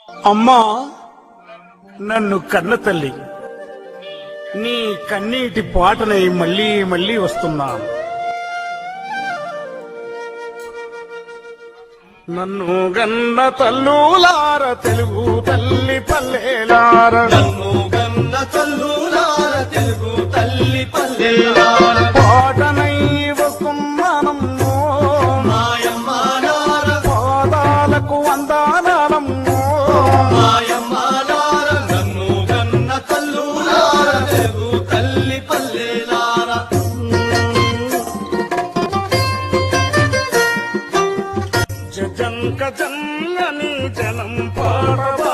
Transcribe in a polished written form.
అమ్మా, నన్ను కన్న తల్లి, నీ కన్నీటి పాటనై మళ్ళీ మళ్ళీ వస్తున్నాను. నన్ను గన్న తల్లులార, తెలుగు తల్లి పల్లెలార, నన్ను గన్న తల్లులార, తెలుగు తల్లి పల్లెలార, పాటనై వస్తున్నానమ్మో, మాయమ్మ నార, పాదాలకు వందనాలమ్మో, మాయమ్మ నార, నన్ను గన్న తల్లులార, తెలుగు తల్లి పల్లెలార. జంక జంగని జనం పాడవ